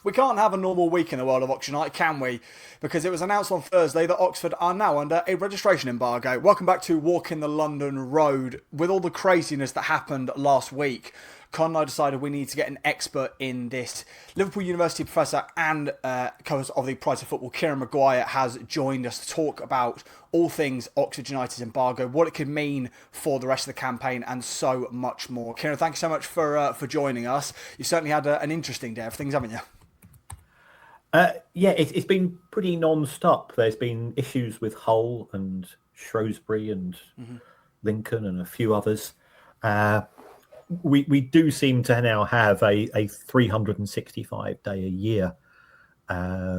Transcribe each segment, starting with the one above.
We can't have a normal week in the world of Oxford United, can we? Because it was announced on Thursday that Oxford are now under a registration embargo. Welcome back to Walking the London Road. With all the craziness that happened last week, Con and I decided we need to get an expert in this. Liverpool University professor and co-host of the Price of Football, Kieran Maguire, has joined us to talk about all things Oxford United's embargo, what it could mean for the rest of the campaign, and so much more. Kieran, thank you so much for joining us. You certainly had an interesting day of things, haven't you? It's been pretty non-stop. There's been issues with Hull and Shrewsbury and Lincoln and a few others. We do seem to now have a 365-day-a-year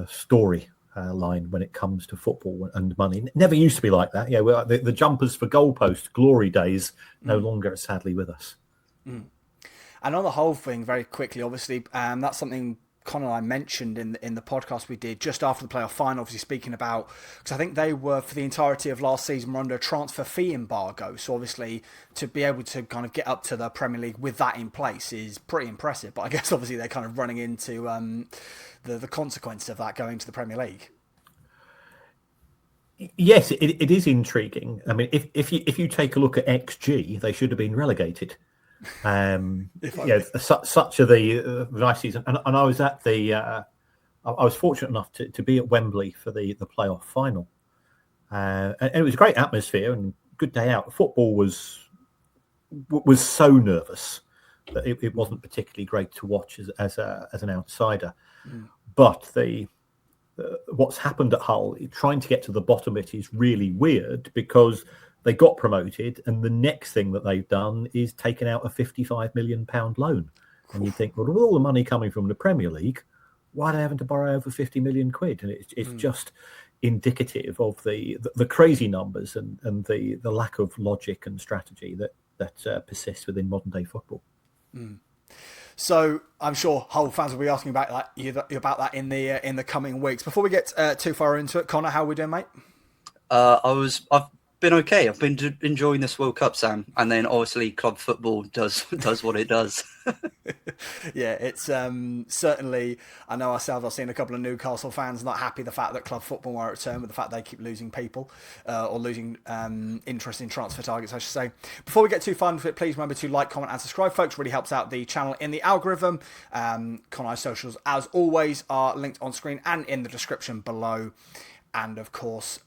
story line when it comes to football and money. It never used to be like that. Yeah, the jumpers for goalpost glory days no longer, sadly, with us. And on the whole thing, very quickly, obviously, that's something Con and I mentioned in the podcast we did just after the playoff final, obviously speaking about, because I think they were, for the entirety of last season, were under a transfer fee embargo. So obviously to be able to kind of get up to the Premier League with that in place is pretty impressive. But I guess obviously they're kind of running into the consequences of that going to the Premier League. Yes, it is intriguing. I mean, if you take a look at XG, they should have been relegated. Such are the nice season, and I was at I was fortunate enough to be at Wembley for the playoff final, and it was a great atmosphere and good day out. Football was so nervous that it wasn't particularly great to watch as an outsider. But what's happened at Hull, trying to get to the bottom of it is really weird because they got promoted, and the next thing that they've done is taken out a £55 million loan. And you think, well, with all the money coming from the Premier League, why are they having to borrow over 50 million quid? And it's just indicative of the crazy numbers and the lack of logic and strategy that persists within modern day football. So I'm sure Hull fans will be asking about that in the coming weeks. Before we get too far into it, Connor, how are we doing, mate? I've been okay. I've been enjoying this World Cup, Sam, and then obviously club football does what it does. Yeah, it's certainly. I know ourselves. I've seen a couple of Newcastle fans not happy the fact that club football are returned, with the fact they keep losing people or losing interest in transfer targets, I should say. Before we get too far into it, please remember to like, comment, and subscribe, folks. Really helps out the channel in the algorithm. Connor's socials, as always, are linked on screen and in the description below. And of course,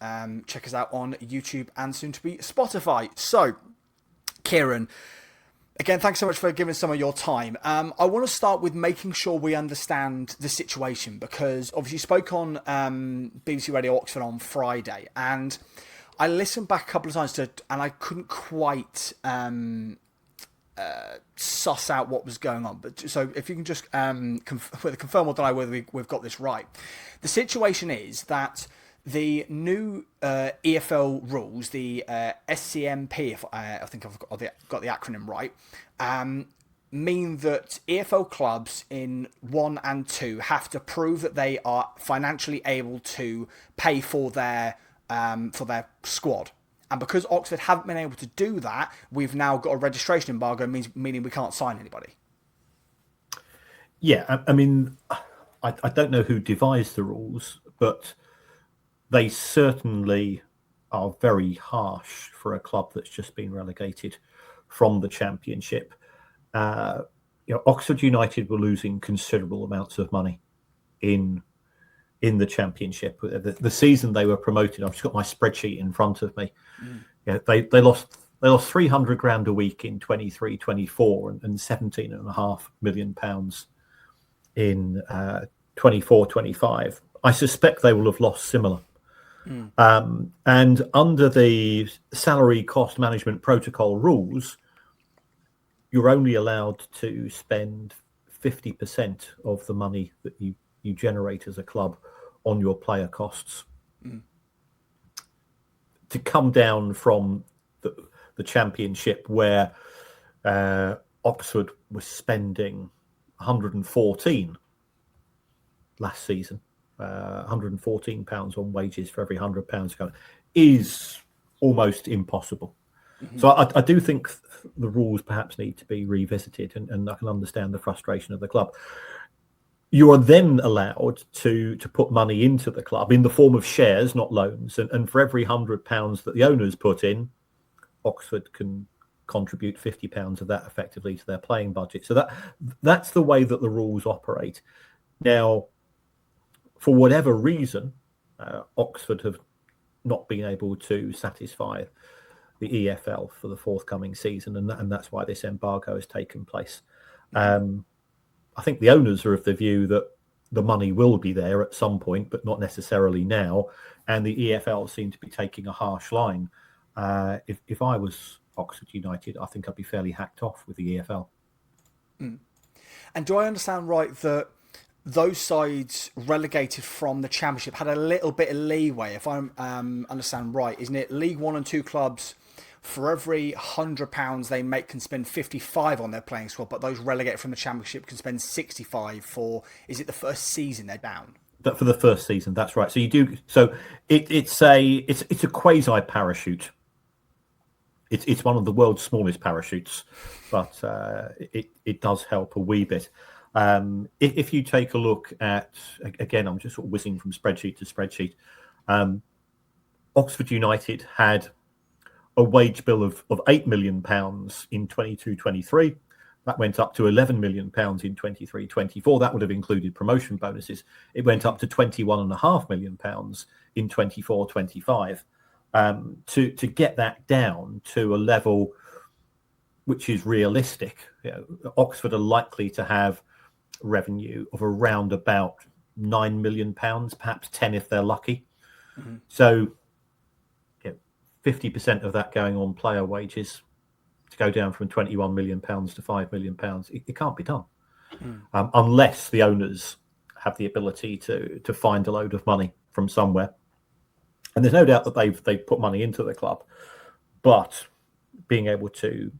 check us out on YouTube and soon to be Spotify. So, Kieran, again, thanks so much for giving some of your time. I want to start with making sure we understand the situation, because obviously you spoke on BBC Radio Oxford on Friday, and I listened back a couple of times and I couldn't quite suss out what was going on. But so if you can just confirm or deny whether we've got this right. The situation is that the new EFL rules, the SCMP, if I think I've got the acronym right, mean that EFL clubs in 1 and 2 have to prove that they are financially able to pay for their squad. And because Oxford haven't been able to do that, we've now got a registration embargo, meaning we can't sign anybody. Yeah, I mean, I don't know who devised the rules, but they certainly are very harsh for a club that's just been relegated from the Championship. Oxford United were losing considerable amounts of money in the Championship. The season they were promoted, I've just got my spreadsheet in front of me. Yeah, they lost 300 grand a week in 23-24 and 17.5 million pounds in 24-25. I suspect they will have lost similar. And under the salary cost management protocol rules, you're only allowed to spend 50% of the money that you generate as a club on your player costs. To come down from the Championship, where Oxford was spending 114 last season, £114 on wages for every £100 is almost impossible. So I do think the rules perhaps need to be revisited, and I can understand the frustration of the club. You are then allowed to put money into the club in the form of shares, not loans. And for every £100 that the owners put in, Oxford can contribute £50 of that effectively to their playing budget. So that's the way that the rules operate. Now, for whatever reason, Oxford have not been able to satisfy the EFL for the forthcoming season, and that's why this embargo has taken place. I think the owners are of the view that the money will be there at some point, but not necessarily now. And the EFL seem to be taking a harsh line. If I was Oxford United, I think I'd be fairly hacked off with the EFL. And do I understand right that those sides relegated from the Championship had a little bit of leeway? If I understand right, isn't it League One and Two clubs, for every £100 they make, can spend 55 on their playing squad, but those relegated from the Championship can spend 65 for, is it the first season they're down? But for the first season, that's right. So you do. So it's a quasi parachute. It's one of the world's smallest parachutes, but it does help a wee bit. If you take a look at, again, I'm just sort of whizzing from spreadsheet to spreadsheet. Oxford United had a wage bill of £8 million in 22-23. That went up to £11 million in 23-24. That would have included promotion bonuses. It went up to £21.5 million in 24-25. To get that down to a level which is realistic, Oxford are likely to have revenue of around about £9 million, perhaps 10 if they're lucky. Mm-hmm. So 50% of that going on player wages, to go down from £21 million to £5 million, it can't be done unless the owners have the ability to find a load of money from somewhere. And there's no doubt that they've put money into the club, but being able to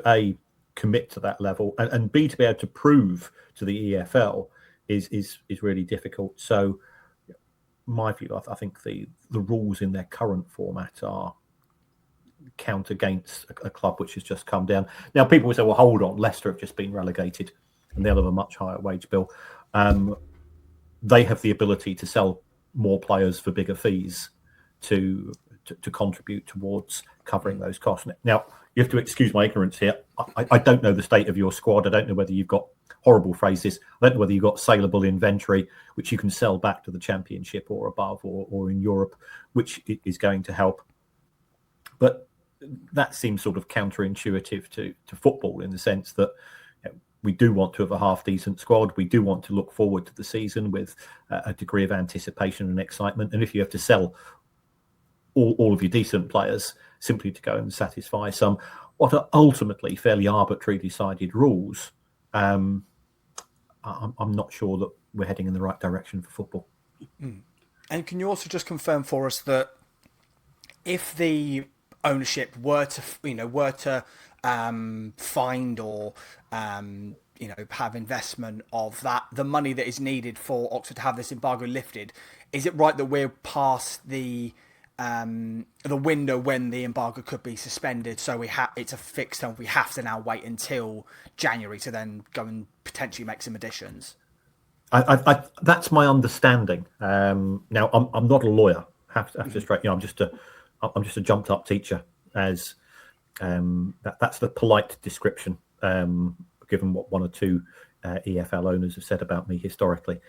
A, commit to that level, and B, to be able to prove to the EFL is really difficult. So my view, I think the rules in their current format are count against a club which has just come down. Now, people will say, well, hold on, Leicester have just been relegated and they'll have a much higher wage bill. They have the ability to sell more players for bigger fees to contribute towards covering those costs. Now, you have to excuse my ignorance here. I don't know the state of your squad. I don't know whether you've got horrible phrases. I don't know whether you've got saleable inventory, which you can sell back to the Championship or above or in Europe, which is going to help. But that seems sort of counterintuitive to football, in the sense that we do want to have a half-decent squad. We do want to look forward to the season with a degree of anticipation and excitement. And if you have to sell all of your decent players simply to go and satisfy some what are ultimately fairly arbitrarily decided rules, I'm not sure that we're heading in the right direction for football. And can you also just confirm for us that if the ownership were to find or have investment of that, the money that is needed for Oxford to have this embargo lifted, is it right that we're past the window when the embargo could be suspended? So it's a fixed term. We have to now wait until January to then go and potentially make some additions. That's my understanding. Now, I'm not a lawyer. Have to straight. I'm just a jumped up teacher. As that's the polite description, given what one or two EFL owners have said about me historically.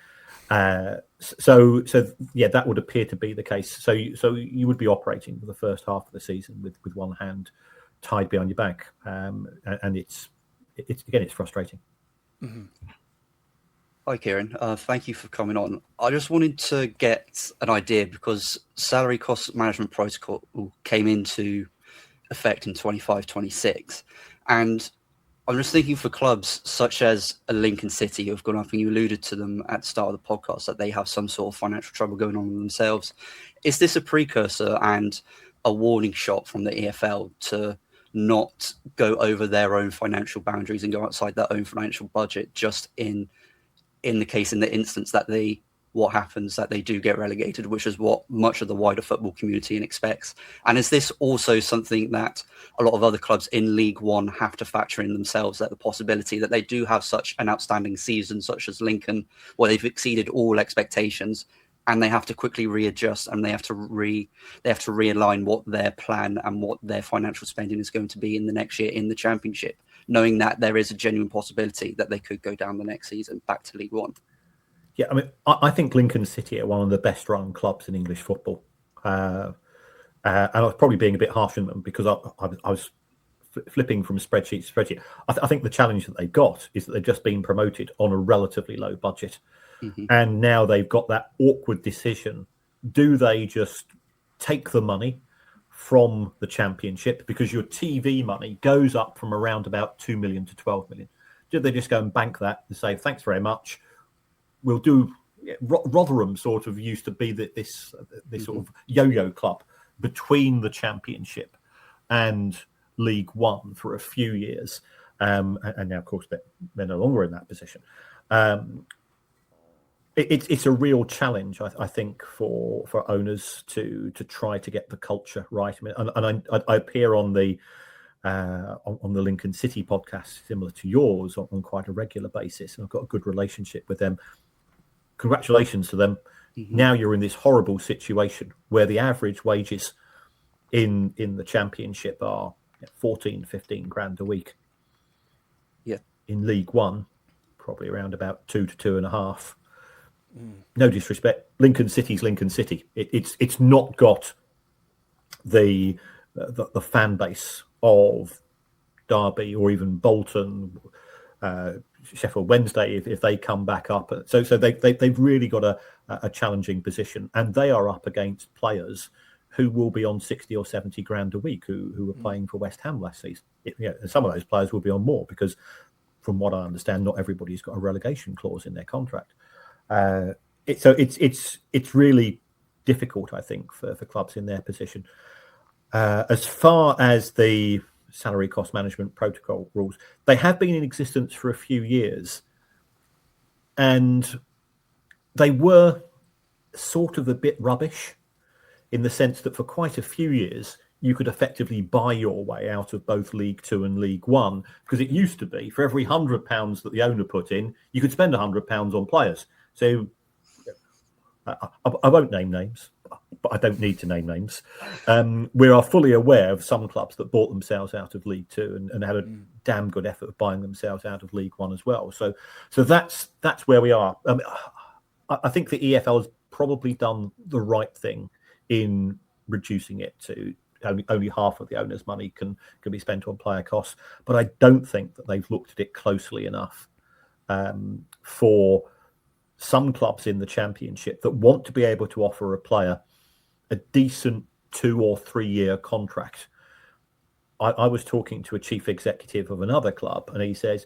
So that would appear to be the case. So you would be operating for the first half of the season with one hand tied behind your back, and it's frustrating. Mm-hmm. Hi, Kieran. Thank you for coming on. I just wanted to get an idea, because salary cost management protocol came into effect in 25-26, and I'm just thinking for clubs such as a Lincoln City who have gone up, and you alluded to them at the start of the podcast, that they have some sort of financial trouble going on themselves. Is this a precursor and a warning shot from the EFL to not go over their own financial boundaries and go outside their own financial budget, just in the instance that they what happens that they do get relegated, which is what much of the wider football community expects. And is this also something that a lot of other clubs in League One have to factor in themselves, that the possibility that they do have such an outstanding season, such as Lincoln, where they've exceeded all expectations, and they have to quickly readjust, and they have to realign what their plan and what their financial spending is going to be in the next year in the Championship, knowing that there is a genuine possibility that they could go down the next season back to League One? Yeah, I mean, I think Lincoln City are one of the best run clubs in English football. And I was probably being a bit harsh on them because I was flipping from spreadsheet to spreadsheet. I think the challenge that they've got is that they've just been promoted on a relatively low budget. Mm-hmm. And now they've got that awkward decision. Do they just take the money from the Championship, because your TV money goes up from around about 2 million to 12 million? Do they just go and bank that and say, thanks very much, we'll do... Rotherham sort of used to be this sort of yo-yo club between the Championship and League One for a few years. And now, of course, they're no longer in that position. It's a real challenge, I think, for owners to try to get the culture right. I mean, and I appear on the Lincoln City podcast, similar to yours, on quite a regular basis, and I've got a good relationship with them. Congratulations to them. Mm-hmm. Now you're in this horrible situation where the average wages in the Championship are 14, 15 grand a week. Yeah. In League One, probably around about 2 to 2.5. No disrespect, Lincoln City's Lincoln City. It's not got the fan base of Derby or even Bolton, Sheffield Wednesday if they come back up. So they've really got a challenging position, and they are up against players who will be on 60 or 70 grand a week who were playing for West Ham last season. Some of those players will be on more because, from what I understand, not everybody's got a relegation clause in their contract. It's really difficult, I think, for clubs in their position. As far as the salary cost management protocol rules, they have been in existence for a few years, and they were sort of a bit rubbish in the sense that for quite a few years you could effectively buy your way out of both League Two and League One, because it used to be for every £100 that the owner put in, you could spend £100 on players. So I won't name names, but I don't need to name names. We are fully aware of some clubs that bought themselves out of League Two and had a damn good effort of buying themselves out of League One as well. So that's where we are. I think the EFL has probably done the right thing in reducing it to only half of the owner's money can be spent on player costs. But I don't think that they've looked at it closely enough for some clubs in the Championship that want to be able to offer a player a decent 2 or 3 year contract. I was talking to a chief executive of another club, and he says,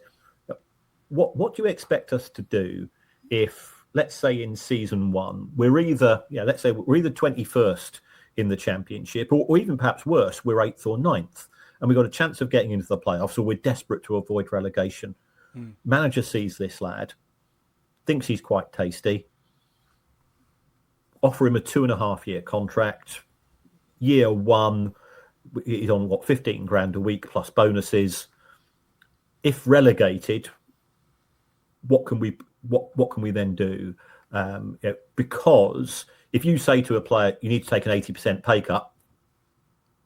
what do you expect us to do if, let's say in season 1, we're either 21st in the Championship, or even perhaps worse, we're 8th or 9th, and we've got a chance of getting into the playoffs, or we're desperate to avoid relegation. Manager sees this lad, thinks he's quite tasty, offer him a 2.5 year contract. Year 1, he's on 15 grand a week plus bonuses. If relegated, what can we then do? Because if you say to a player, you need to take an 80% pay cut,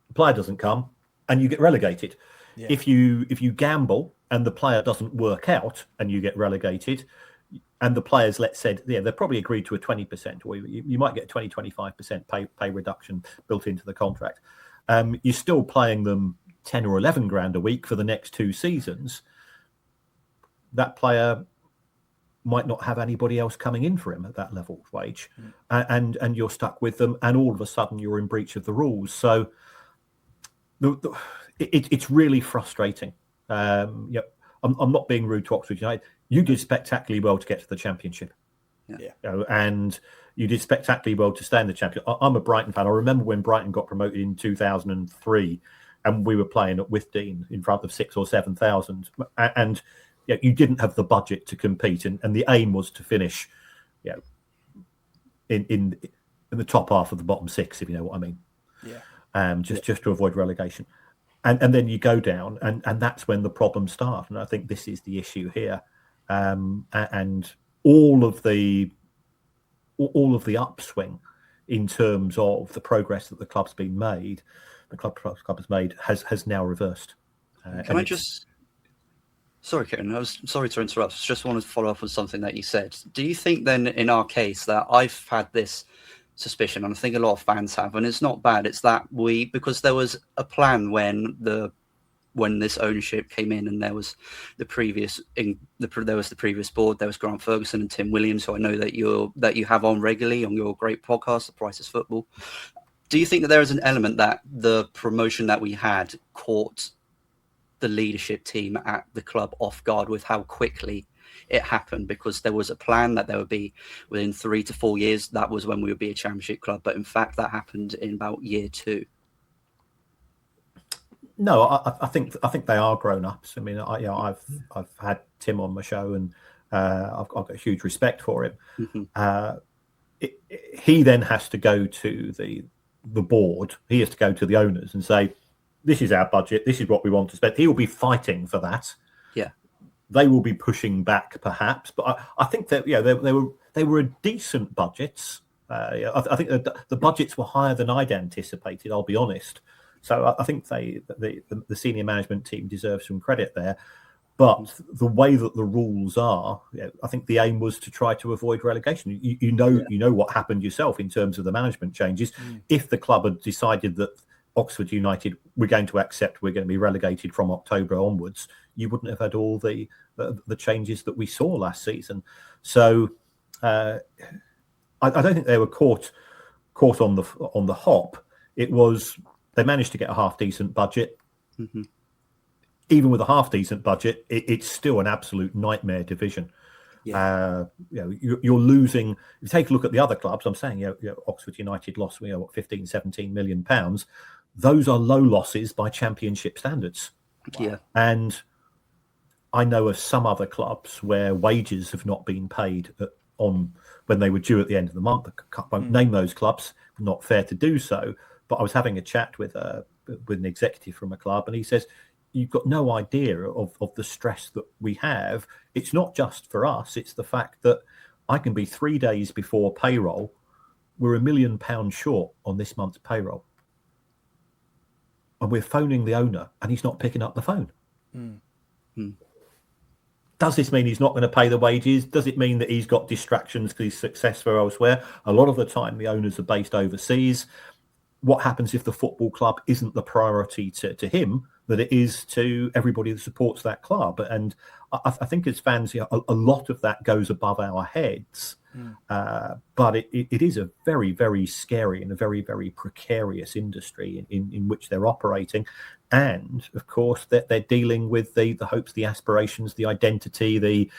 the player doesn't come and you get relegated. Yeah. If you gamble and the player doesn't work out and you get relegated, and the players, let's say, they're probably agreed to a 20%, or you might get a 20-25% pay reduction built into the contract. You're still paying them 10 or 11 grand a week for the next 2 seasons. That player might not have anybody else coming in for him at that level of wage, and you're stuck with them, and all of a sudden you're in breach of the rules. So it's really frustrating. I'm not being rude to Oxford United. You did spectacularly well to get to the Championship. Yeah. And you did spectacularly well to stay in the Championship. I'm a Brighton fan. I remember when Brighton got promoted in 2003 and we were playing at Withdean in front of 6,000 or 7,000. And you didn't have the budget to compete. And the aim was to finish in the top half of the bottom six, if you know what I mean. Yeah. Just to avoid relegation. And then you go down, and that's when the problems start. And I think this is the issue here. And all of the upswing in terms of the progress that the club has made has now reversed. Can I just... Sorry, Kieran, I was sorry to interrupt. Just wanted to follow up on something that you said. Do you think then, in our case, that I've had this suspicion, and I think a lot of fans have, and it's not bad, it's that because there was a plan when this ownership came in, and there was the previous board, there was Grant Ferguson and Tim Williams, who I know that you have on regularly on your great podcast, The Price is Football. Do you think that there is an element that the promotion that we had caught the leadership team at the club off guard with how quickly it happened? Because there was a plan that there would be within 3 to 4 years, that was when we would be a championship club, but in fact that happened in about year 2. No, I think they are grown ups. I mean, I've had Tim on my show, and I've got huge respect for him. Mm-hmm. He then has to go to the board. He has to go to the owners and say, "This is our budget. This is what we want to spend." He will be fighting for that. Yeah, they will be pushing back, perhaps, but I think that they were decent budgets. I think the budgets were higher than I'd anticipated. I'll be honest. So I think the senior management team deserves some credit there. But the way that the rules are, I think the aim was to try to avoid relegation. You know what happened yourself in terms of the management changes. If the club had decided that Oxford United we're going to be relegated from October onwards, you wouldn't have had all the changes that we saw last season. So I don't think they were caught on the hop. It was they managed to get a half decent budget. Mm-hmm. Even with a half decent budget, it's still an absolute nightmare division. Yeah. You're losing. If you take a look at the other clubs, I'm saying Oxford United lost 15, 17 million pounds. Those are low losses by championship standards. Wow. Yeah. And I know of some other clubs where wages have not been paid on when they were due at the end of the month. I won't name those clubs. Not fair to do so. But I was having a chat with an executive from a club, and he says, "You've got no idea of the stress that we have. It's not just for us. It's the fact that I can be 3 days before payroll. We're £1 million short on this month's payroll. And we're phoning the owner and he's not picking up the phone." Does this mean he's not going to pay the wages? Does it mean that he's got distractions because he's successful elsewhere? A lot of the time, the owners are based overseas. What happens if the football club isn't the priority to him that it is to everybody that supports that club? And I think as fans, a lot of that goes above our heads. But it is a very, very scary and a very, very precarious industry in which they're operating. And, of course, they're dealing with the hopes, the aspirations, the identity, the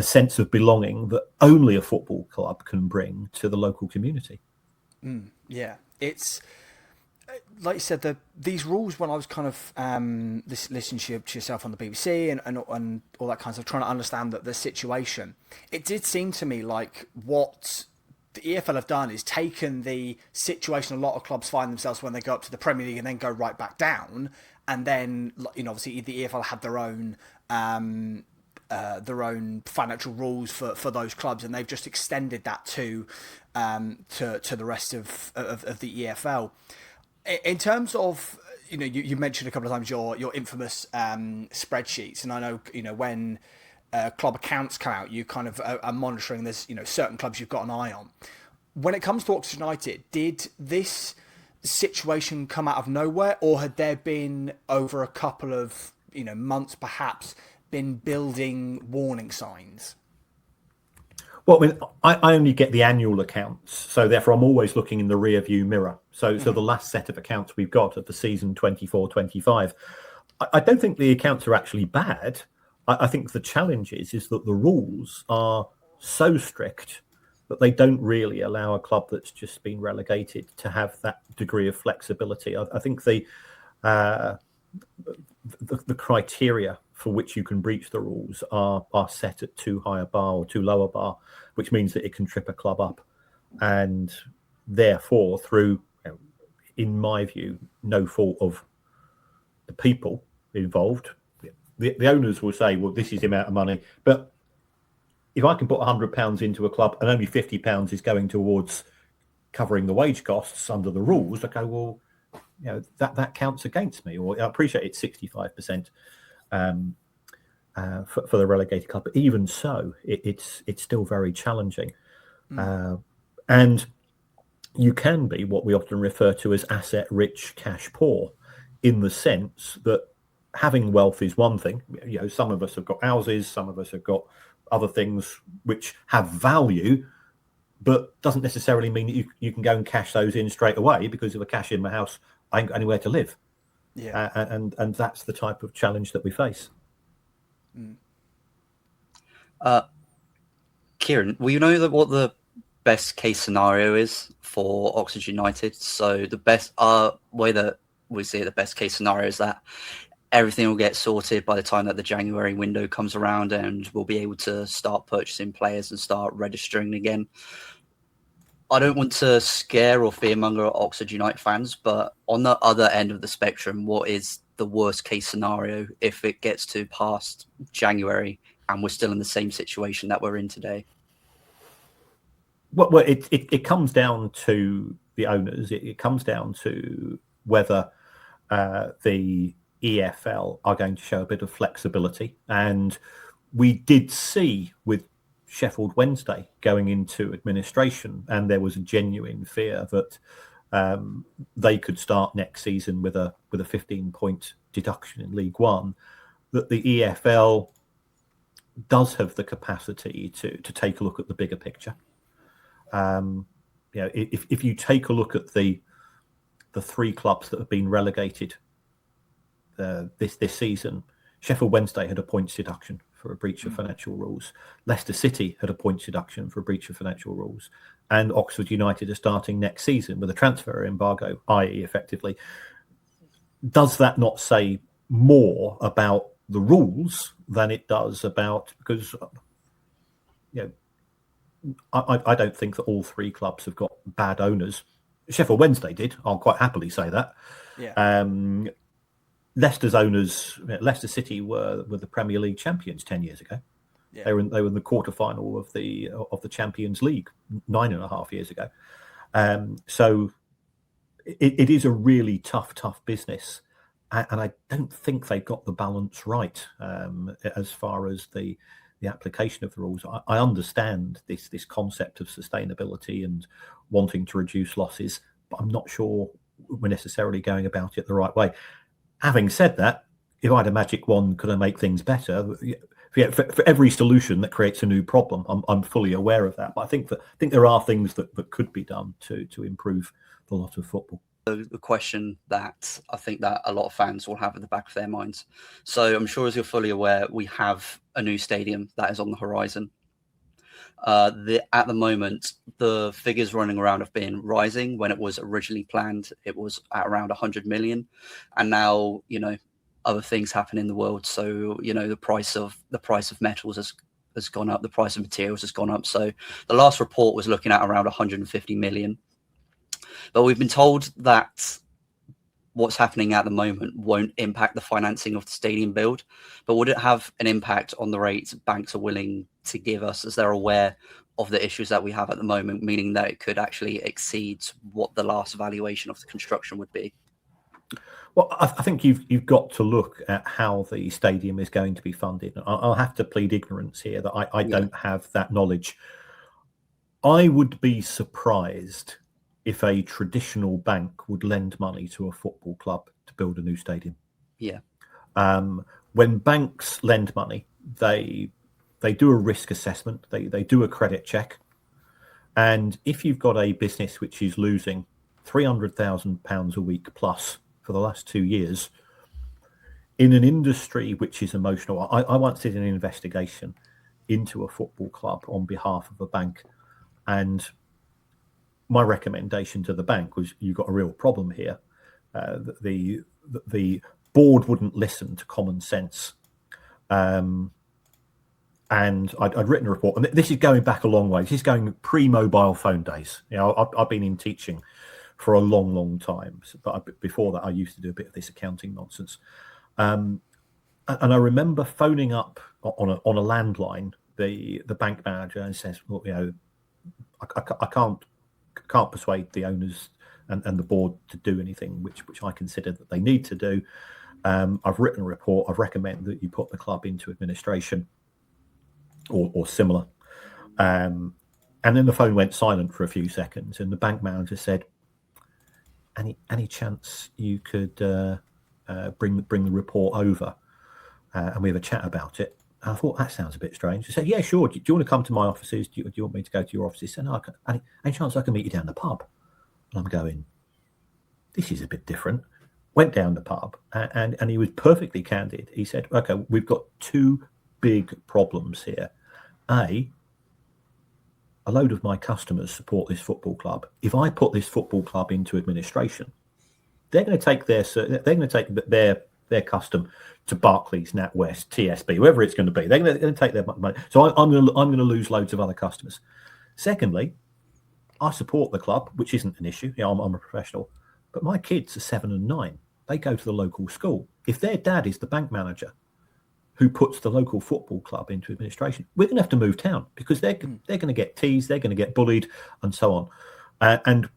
sense of belonging that only a football club can bring to the local community. Yeah, it's like you said, these rules, when I was kind of listening to yourself on the BBC and all that kind of stuff, trying to understand the situation, it did seem to me like what the EFL have done is taken the situation a lot of clubs find themselves when they go up to the Premier League and then go right back down, and then obviously the EFL had their own financial rules for those clubs, and they've just extended that to the rest of the EFL. In terms of, you mentioned a couple of times your infamous spreadsheets, and I know, when club accounts come out, you kind of are monitoring. There's, certain clubs you've got an eye on. When it comes to Oxford United, did this situation come out of nowhere, or had there been over a couple of, months perhaps, been building warning signs? Well, I mean, I only get the annual accounts, so therefore I'm always looking in the rear view mirror. So the last set of accounts we've got of the season 24-25, I don't think the accounts are actually bad. I think the challenge is that the rules are so strict that they don't really allow a club that's just been relegated to have that degree of flexibility. I think the criteria for which you can breach the rules are set at too high a bar or too low a bar, which means that it can trip a club up. and therefore, through, in my view, no fault of the people involved, the owners will say, well, this is the amount of money. But if I can put £100 into a club and only £50 is going towards covering the wage costs under the rules, I go, well, that counts against me. Or I appreciate it's 65% for the relegated club, but even so, it's still very challenging. And you can be what we often refer to as asset rich, cash poor, in the sense that having wealth is one thing. Some of us have got houses, some of us have got other things which have value, but doesn't necessarily mean that you can go and cash those in straight away, because if I cash in my house, I ain't got anywhere to live. Yeah. And that's the type of challenge that we face. Kieran, well, you know what the best case scenario is for Oxford United? So the best way that we see it, the best case scenario is that everything will get sorted by the time that the January window comes around, and we'll be able to start purchasing players and start registering again. I don't want to scare or fearmonger Oxford United fans, but on the other end of the spectrum, what is the worst case scenario if it gets to past January and we're still in the same situation that we're in today? Well, it comes down to the owners. It comes down to whether the EFL are going to show a bit of flexibility. And we did see with Sheffield Wednesday going into administration, and there was a genuine fear that they could start next season with a 15-point deduction in League One, that the EFL does have the capacity to take a look at the bigger picture. If you take a look at the three clubs that have been relegated this season, Sheffield Wednesday had a points deduction for a breach of financial rules. Leicester City had a points deduction for a breach of financial rules. And Oxford United are starting next season with a transfer embargo, i.e. effectively. Does that not say more about the rules than it does about, because I don't think that all three clubs have got bad owners. Sheffield Wednesday did. I'll quite happily say that. Yeah. Leicester's owners, Leicester City were the Premier League champions 10 years ago. Yeah. They were in the quarterfinal of the Champions League 9.5 years ago. So it is a really tough business, and I don't think they've got the balance right as far as the application of the rules. I understand this concept of sustainability and wanting to reduce losses, but I'm not sure we're necessarily going about it the right way. Having said that, if I had a magic wand, could I make things better? For every solution that creates a new problem, I'm fully aware of that. But I think there are things that could be done to improve the lot of football. The question that I think that a lot of fans will have at the back of their minds. So I'm sure, as you're fully aware, we have a new stadium that is on the horizon. At the moment, the figures running around have been rising. When it was originally planned, it was at around 100 million, and now other things happen in the world. So the price of metals has gone up, the price of materials has gone up. So the last report was looking at around 150 million. But we've been told that what's happening at the moment won't impact the financing of the stadium build, but would it have an impact on the rates banks are willing to give us, as they're aware of the issues that we have at the moment, meaning that it could actually exceed what the last valuation of the construction would be? Well, I think you've got to look at how the stadium is going to be funded. I'll have to plead ignorance here that I don't have that knowledge. I would be surprised if a traditional bank would lend money to a football club to build a new stadium. Yeah. When banks lend money, they do a risk assessment. They do a credit check. And if you've got a business which is losing £300,000 a week plus for the last 2 years, in an industry which is emotional, I once did an investigation into a football club on behalf of a bank, and my recommendation to the bank was, you've got a real problem here. The board wouldn't listen to common sense. and I'd written a report, and this is going back a long way. This is going pre-mobile phone days. I've been in teaching for a long time, but before that, I used to do a bit of this accounting nonsense. And I remember phoning up on a landline the bank manager and says, well, I can't persuade the owners and the board to do anything which I consider that they need to do. I've written a report. I've recommended that you put the club into administration or similar. And then the phone went silent for a few seconds, and the bank manager said, any chance you could bring the report over and we have a chat about it? And I thought, that sounds a bit strange. He said, yeah, sure. Do you want to come to my offices? Do you want me to go to your offices? He said, no, any chance I can meet you down the pub? And I'm going, this is a bit different. Went down the pub, and he was perfectly candid. He said, okay, we've got two big problems here. A load of my customers support this football club. If I put this football club into administration, they're going to take their custom to Barclays, NatWest, TSB, whoever it's going to be. They're going to take their money. So I'm going to lose loads of other customers. Secondly, I support the club, which isn't an issue. I'm a professional, but my kids are 7 and 9. They go to the local school. If their dad is the bank manager who puts the local football club into administration, we're going to have to move town because they're going to get teased, they're going to get bullied, and so on. And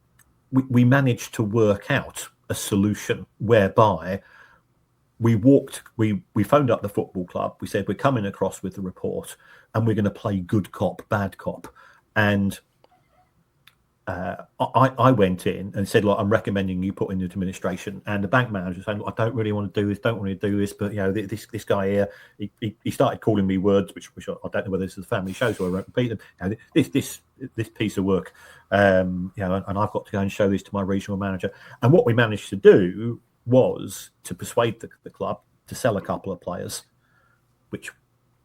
we managed to work out a solution whereby we phoned up the football club. We said, we're coming across with the report and we're going to play good cop, bad cop. And I went in and said, look, I'm recommending you put into administration. And the bank manager saying, I don't really want to do this, but this guy here, he started calling me words which I don't know whether this is a family show, so I won't repeat them. This piece of work, and I've got to go and show this to my regional manager. And what we managed to do was to persuade the club to sell a couple of players, which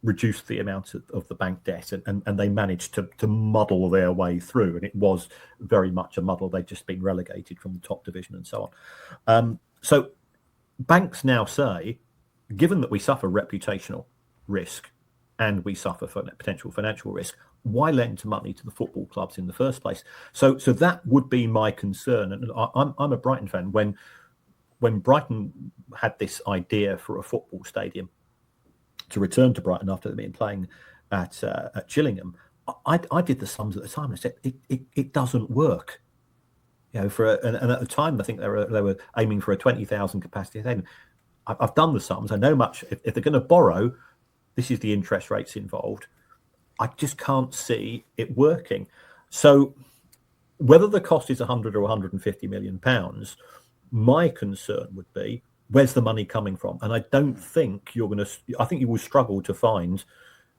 reduced the amount of the bank debt, and they managed to muddle their way through. And it was very much a muddle. They'd just been relegated from the top division and so on. So banks now say, given that we suffer reputational risk and we suffer potential financial risk, why lend money to the football clubs in the first place? So that would be my concern. And I'm a Brighton fan. When Brighton had this idea for a football stadium to return to Brighton after they'd been playing at Gillingham, I did the sums at the time. And I said it doesn't work. And at the time I think they were aiming for a 20,000 capacity stadium. I've done the sums. I know much. If they're going to borrow, this is the interest rates involved. I just can't see it working. So whether the cost is 100 or 150 million pounds, my concern would be, where's the money coming from? And I don't think I think you will struggle to find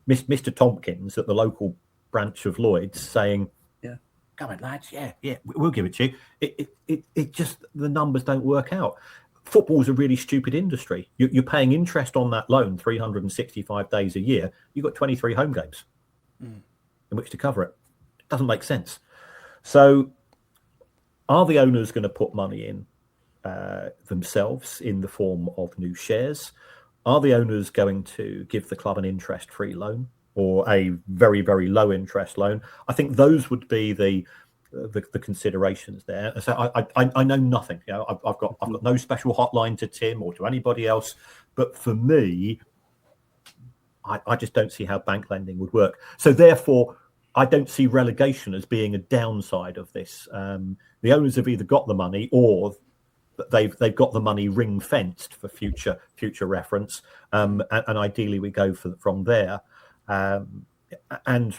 Mr. Tompkins at the local branch of Lloyd's saying, yeah, come on, lads, yeah, we'll give it to you. It just, the numbers don't work out. Football's a really stupid industry. You're paying interest on that loan 365 days a year. You've got 23 home games in which to cover it. It doesn't make sense. So are the owners going to put money in themselves in the form of new shares? Are the owners going to give the club an interest-free loan or a very, very low interest loan? I think those would be the considerations there. So I know nothing. I've got no special hotline to Tim or to anybody else. But for me, I just don't see how bank lending would work. So therefore, I don't see relegation as being a downside of this. The owners have either got the money or they've got the money ring fenced for future reference, and ideally we go from there. And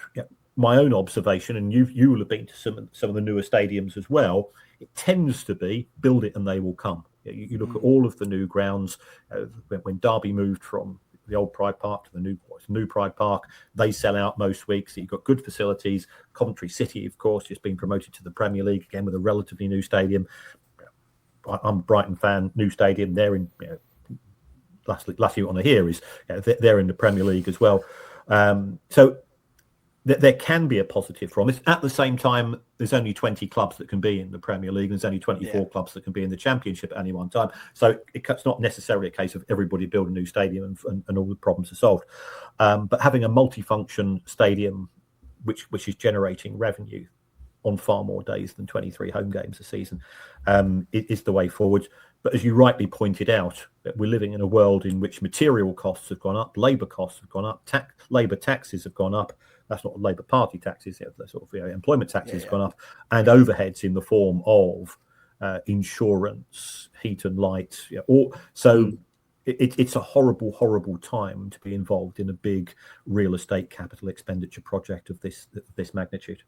my own observation, and you will have been to some of the newer stadiums as well, it tends to be build it and they will come. You look at all of the new grounds. When Derby moved from the old Pride Park to the new Pride Park, they sell out most weeks. So you've got good facilities. Coventry City, of course, just been promoted to the Premier League again with a relatively new stadium. I'm a Brighton fan. New stadium. They're in. Lastly, you want to hear is they're in the Premier League as well. So there can be a positive from it. At the same time, there's only 20 clubs that can be in the Premier League, and there's only 24 clubs that can be in the Championship at any one time. So it's not necessarily a case of everybody build a new stadium and all the problems are solved. But having a multifunction stadium, which is generating revenue on far more days than 23 home games a season, is the way forward. But as you rightly pointed out, we're living in a world in which material costs have gone up, labour costs have gone up, labour taxes have gone up. That's not Labour Party taxes, the sort of employment taxes have gone up, and overheads in the form of insurance, heat and light. It's a horrible, horrible time to be involved in a big real estate capital expenditure project of this magnitude.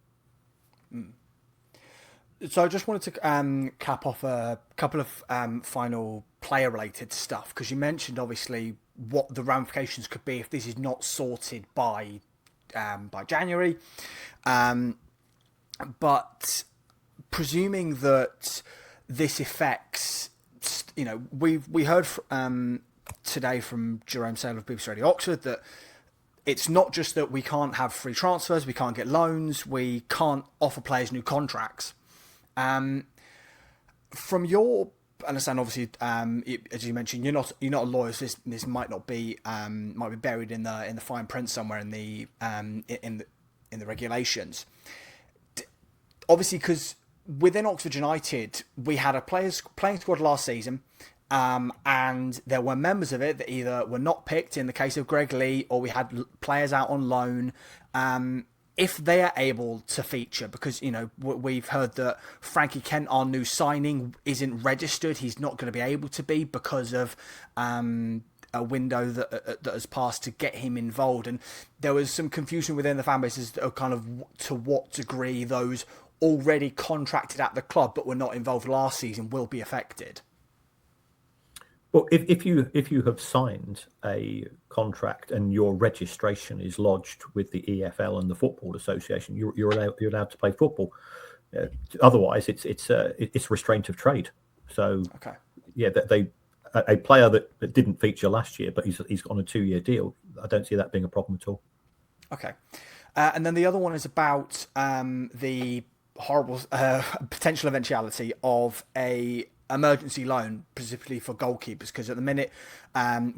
So I just wanted to cap off a couple of final player-related stuff, because you mentioned obviously what the ramifications could be if this is not sorted by January, but presuming that this affects, we heard today from Jerome Sale of BBC Radio Oxford that it's not just that we can't have free transfers, we can't get loans, we can't offer players new contracts. From your understand, obviously, as you mentioned, you're not a lawyer, so this might be buried in the fine print somewhere in the regulations. Obviously, because within Oxford United, we had a playing squad last season, and there were members of it that either were not picked in the case of Greg Lee, or we had players out on loan. If they are able to feature, because we've heard that Frankie Kent, our new signing, isn't registered. He's not going to be able to be because of a window that has passed to get him involved. And there was some confusion within the fan base as to kind of to what degree those already contracted at the club but were not involved last season will be affected. Well, if you have signed a contract and your registration is lodged with the EFL and the Football Association, you're allowed to play football. Otherwise, it's restraint of trade. So, a player that didn't feature last year, but he's on a 2-year deal, I don't see that being a problem at all. Okay, and then the other one is about the horrible potential eventuality of a emergency loan, specifically for goalkeepers, because at the minute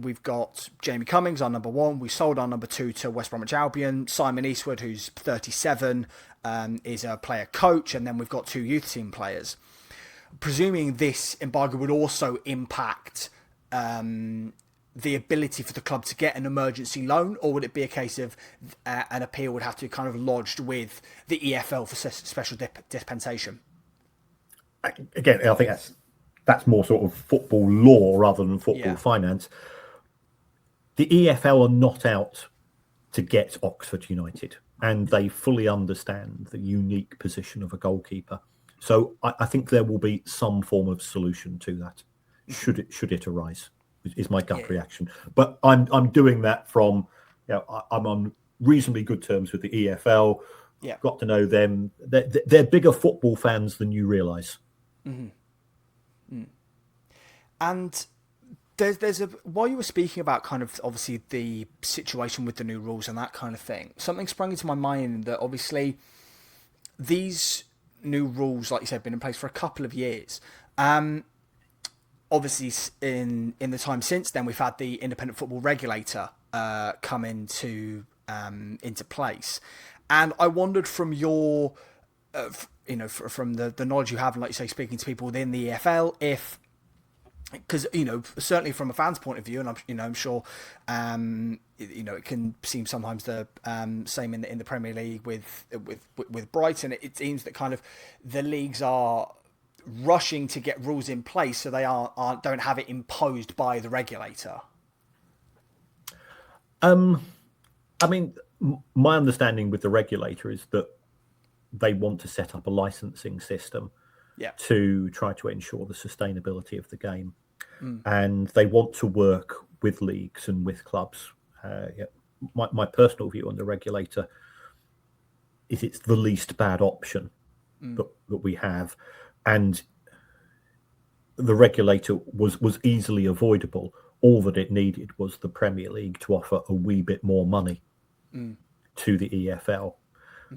we've got Jamie Cummings, our number 1. We sold our number 2 to West Bromwich Albion. Simon Eastwood, who's 37, is a player coach, and then we've got 2 youth team players. Presuming this embargo would also impact the ability for the club to get an emergency loan, or would it be a case of an appeal would have to be kind of lodged with the EFL for special dispensation? Again, I think that's more sort of football law rather than football finance. The EFL are not out to get Oxford United, and they fully understand the unique position of a goalkeeper. So I think there will be some form of solution to that, should it arise, is my gut reaction. But I'm doing that from, I'm on reasonably good terms with the EFL. Yeah. Got to know them. They're bigger football fans than you realise. Mm-hmm. And there's while you were speaking about kind of obviously the situation with the new rules and that kind of thing, something sprung into my mind that obviously these new rules, like you said, have been in place for a couple of years. Obviously, in the time since then, we've had the independent football regulator come into place, and I wondered from your from the knowledge you have, and like you say, speaking to people within the EFL, if, because certainly from a fan's point of view, and I'm sure it can seem sometimes the same in the Premier League with Brighton. It seems that kind of the leagues are rushing to get rules in place so they don't have it imposed by the regulator. I mean, my understanding with the regulator is that they want to set up a licensing system to try to ensure the sustainability of the game. And they want to work with leagues and with clubs. My personal view on the regulator is it's the least bad option that we have. And the regulator was easily avoidable. All that it needed was the Premier League to offer a wee bit more money to the EFL.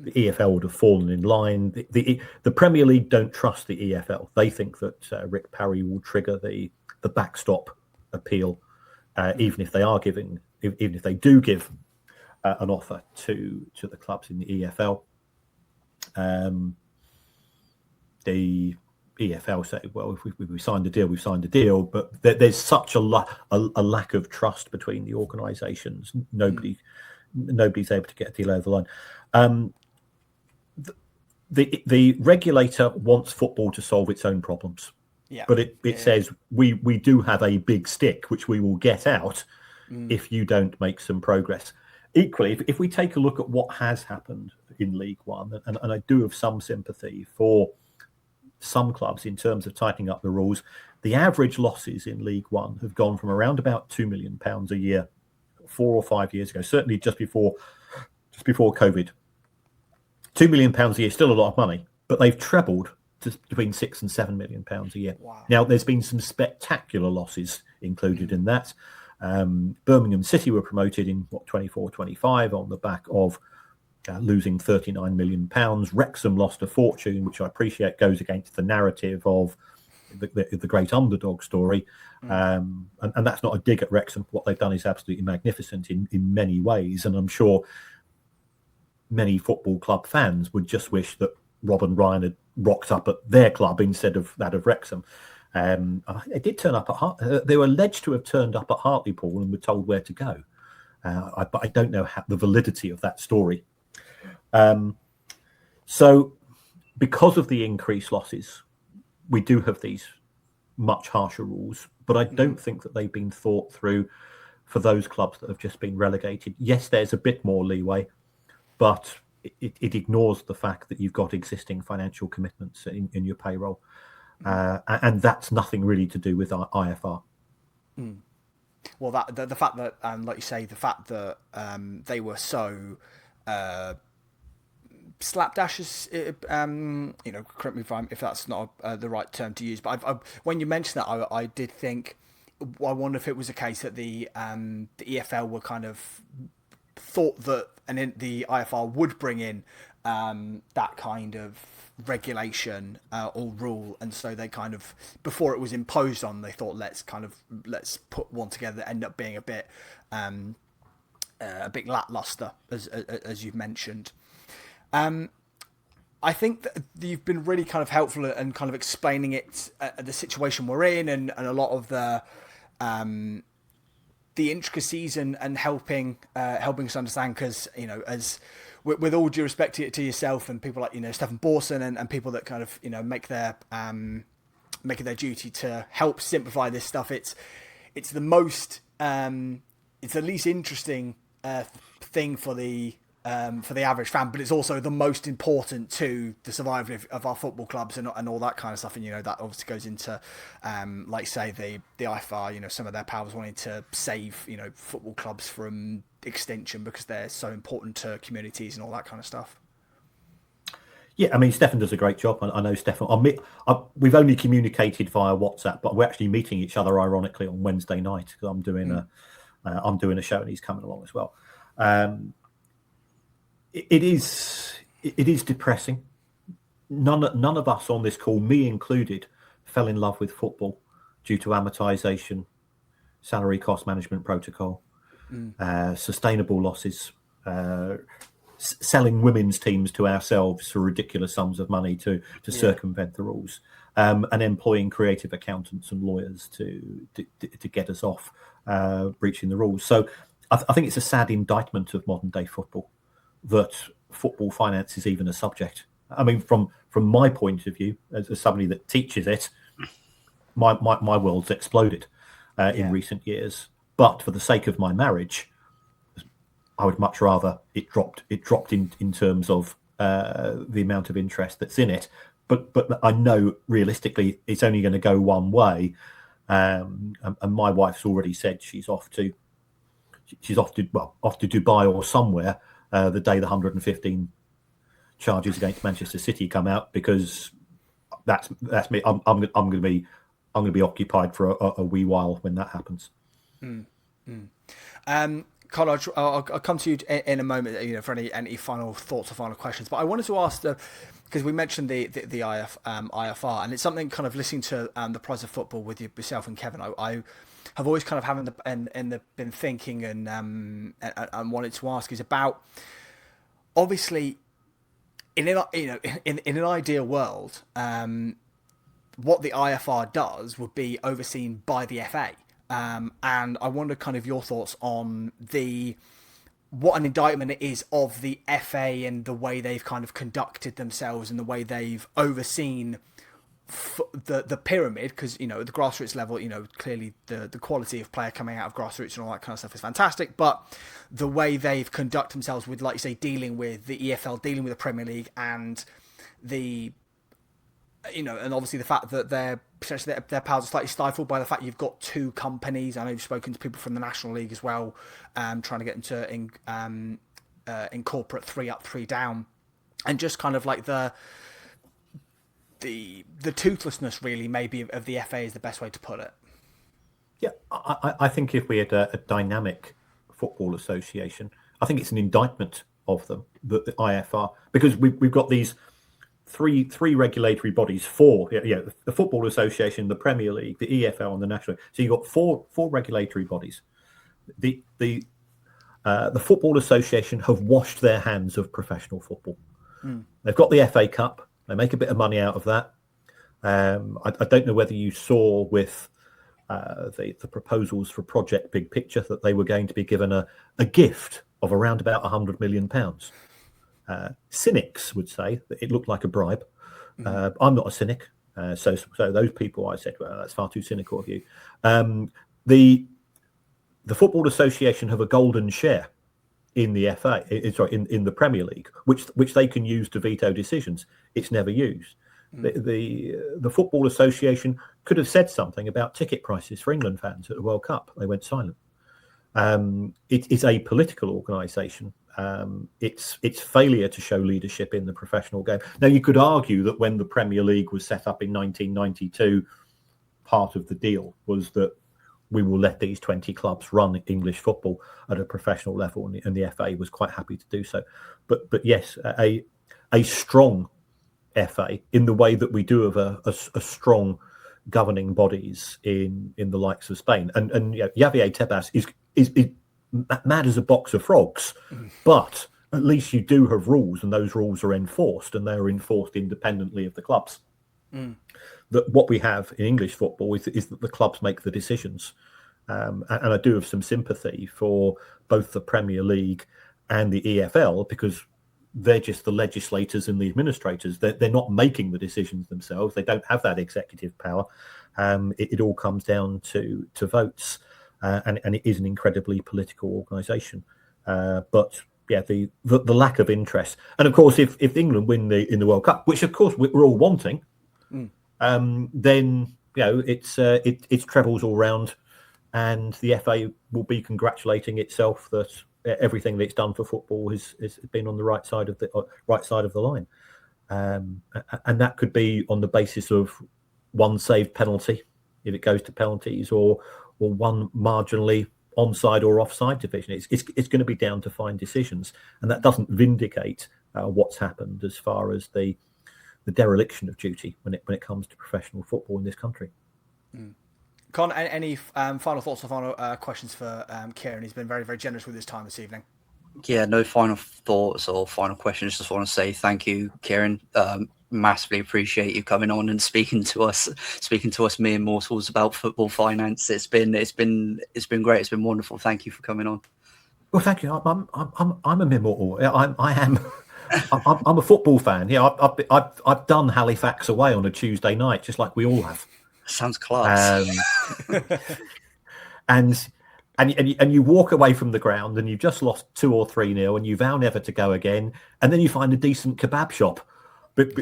the EFL would have fallen in line. The Premier League don't trust the EFL. They think that Rick Parry will trigger the backstop appeal, even if they do give an offer to the clubs in the EFL. The EFL say, well, if we signed a deal, we've signed a deal, but there's such a lack of trust between the organisations. Nobody's able to get a deal over the line. The regulator wants football to solve its own problems, but it says we do have a big stick which we will get out if you don't make some progress. Equally, if we take a look at what has happened in League One, and I do have some sympathy for some clubs in terms of tightening up the rules, the average losses in League One have gone from around about £2 million a year 4 or 5 years ago, certainly just before COVID. £2 million a year, still a lot of money, but they've trebled to between £6 and £7 million a year. Wow. Now, there's been some spectacular losses included in that. Birmingham City were promoted in 24-25 on the back of losing £39 million. Wrexham lost a fortune, which I appreciate goes against the narrative of the great underdog story. And that's not a dig at Wrexham. What they've done is absolutely magnificent in many ways. And I'm sure many football club fans would just wish that Rob and Ryan had rocked up at their club instead of that of Wrexham. They did turn up at they were alleged to have turned up at Hartlepool and were told where to go. But I don't know the validity of that story. So because of the increased losses, we do have these much harsher rules, but I don't think that they've been thought through for those clubs that have just been relegated. Yes, there's a bit more leeway, but it ignores the fact that you've got existing financial commitments in your payroll. And that's nothing really to do with IFR. Well, the fact that, like you say, the fact that they were so slapdash, correct me if that's not the right term to use, but when you mentioned that, I did think, I wonder if it was a case that the EFL were kind of thought that, and then the IFR would bring in that kind of regulation or rule, and so they kind of, before it was imposed on, they thought let's put one together that ended up being a bit lackluster, as you've mentioned. I think that you've been really kind of helpful and kind of explaining it, the situation we're in, and a lot of the intricacies and helping us understand, because as with all due respect to yourself and people like Stefan Borson and people that kind of make their duty to help simplify this stuff, it's the most it's the least interesting thing for the average fan, but it's also the most important to the survival of our football clubs and all that kind of stuff. And that obviously goes into like say the IFR, some of their powers wanting to save football clubs from extinction because they're so important to communities and all that kind of stuff. Yeah, I mean, Stefan does a great job. I know Stefan. We've only communicated via WhatsApp, but we're actually meeting each other ironically on Wednesday night because I'm doing a show and he's coming along as well. It is depressing. None of us on this call, me included, fell in love with football due to amortization, salary cost management protocol, sustainable losses, selling women's teams to ourselves for ridiculous sums of money to circumvent the rules, and employing creative accountants and lawyers to get us off breaching the rules. So I think it's a sad indictment of modern day football that football finance is even a subject. I mean, from my point of view, as somebody that teaches it, my world's exploded in recent years. But for the sake of my marriage, I would much rather it dropped in terms of the amount of interest that's in it. But I know realistically it's only going to go one way. And my wife's already said she's off to Dubai or somewhere the day the 115 charges against Manchester City come out, because that's me. I'm going to be occupied for a wee while when that happens. Colin, I'll come to you in a moment, for any final thoughts or final questions. But I wanted to ask because we mentioned the IFR, and it's something kind of listening to the Prize of Football with yourself and Kevin. I have always kind of been thinking and wanted to ask is about, obviously, in an ideal world, what the IFR does would be overseen by the FA. And I wonder kind of your thoughts on what an indictment it is of the FA and the way they've kind of conducted themselves and the way they've overseen the pyramid, because at the grassroots level, clearly the quality of player coming out of grassroots and all that kind of stuff is fantastic, but the way they've conducted themselves with, like you say, dealing with the EFL, dealing with the Premier League, and and obviously the fact that their powers are slightly stifled by the fact you've got two companies. I know you've spoken to people from the National League as well, trying to get them to incorporate 3 up, 3 down, and just kind of like the toothlessness, really, maybe of the FA is the best way to put it. Yeah, I think if we had a dynamic football association, I think it's an indictment of them, the IFR, because we've got these three regulatory bodies, the Football Association, the Premier League, the EFL, and the National League. So you've got four regulatory bodies. The Football Association have washed their hands of professional football. They've got the FA Cup. They make a bit of money out of that. I don't know whether you saw with the proposals for Project Big Picture that they were going to be given a gift of around about £100 million. Cynics would say that it looked like a bribe. I'm not a cynic, so those people, I said, well, that's far too cynical of you. The Football Association have a golden share in the FA, in the Premier League, which they can use to veto decisions. It's never used. The Football Association could have said something about ticket prices for England fans at the World Cup. They went silent. It is a political organisation. Its failure to show leadership in the professional game. Now, you could argue that when the Premier League was set up in 1992, part of the deal was that we will let these 20 clubs run English football at a professional level, and the FA was quite happy to do so. But yes, a strong FA in the way that we do of a strong governing bodies in the likes of Spain, and Javier Tebas is mad as a box of frogs, but at least you do have rules, and those rules are enforced, and they are enforced independently of the clubs. That what we have in English football is that the clubs make the decisions, and I do have some sympathy for both the Premier League and the EFL, because they're just the legislators and the administrators. They're not making the decisions themselves. They don't have that executive power. It all comes down to votes. And it is an incredibly political organisation, but yeah, the lack of interest, and of course, if England win in the World Cup, which of course we're all wanting, then it's trebles all round, and the FA will be congratulating itself that everything that it's done for football has been on the right side of the line, and that could be on the basis of one saved penalty if it goes to penalties, or one marginally onside or offside division. It's going to be down to fine decisions, and that doesn't vindicate what's happened as far as the dereliction of duty when it comes to professional football in this country. Con, any final thoughts or final questions for Kieran? He's been very, very generous with his time this evening. Yeah, no final thoughts or final questions. Just want to say thank you, Kieran. Massively appreciate you coming on and speaking to us mere mortals about football finance. It's been great. It's been wonderful. Thank you for coming on. Well, thank you. I'm a mere mortal. I am. I'm a football fan. Yeah, I've done Halifax away on a Tuesday night, just like we all have. Sounds class. And you walk away from the ground and you've just lost 2 or 3-0, and you vow never to go again, and then you find a decent kebab shop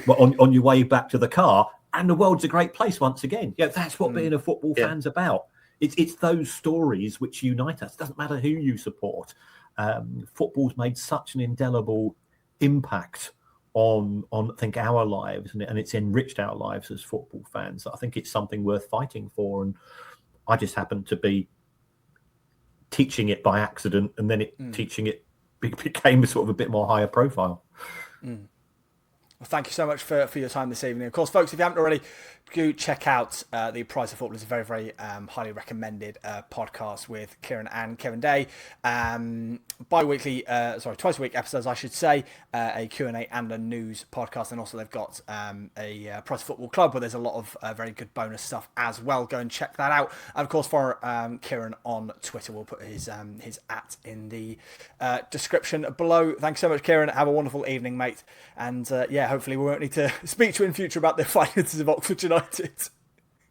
on your way back to the car, and the world's a great place once again. Yeah, that's what being a football fan's about. It's those stories which unite us. It doesn't matter who you support. Football's made such an indelible impact on I think our lives, and it's enriched our lives as football fans. I think it's something worth fighting for, and I just happen to be teaching it by accident, and then teaching it became sort of a bit more higher profile. Well, thank you so much for your time this evening. Of course, folks, if you haven't already, do check out The Price of Football. It's a very, very highly recommended podcast with Kieran and Kevin Day. Twice a week episodes, I should say. A Q&A and a news podcast. And also they've got a Price of Football Club where there's a lot of very good bonus stuff as well. Go and check that out. And of course, for Kieran on Twitter, we'll put his @ in the description below. Thanks so much, Kieran. Have a wonderful evening, mate. And hopefully we won't need to speak to you in future about the finances of Oxford United.